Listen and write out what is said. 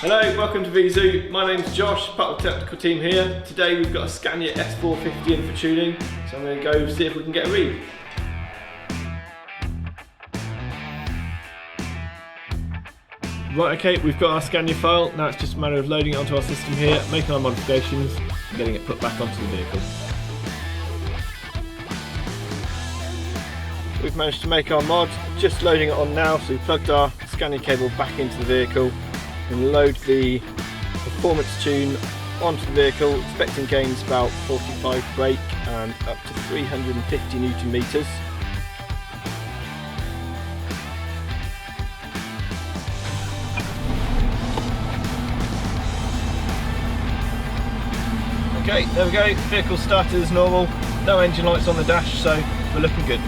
Hello, welcome to Viezu. My name's Josh, part of the technical team here. Today we've got a Scania S in for tuning, so I'm going to go see if we can get a read. Right, okay, we've got our Scania file. Now it's just a matter of loading it onto our system here, making our modifications, and getting it put back onto the vehicle. We've managed to make our mod, just loading it on now, so we've plugged our Scania cable back into the vehicle and load the performance tune onto the vehicle, expecting gains about 45 brake and up to 350 Newton meters. Okay, there we go, vehicle started as normal, no engine lights on the dash, so we're looking good.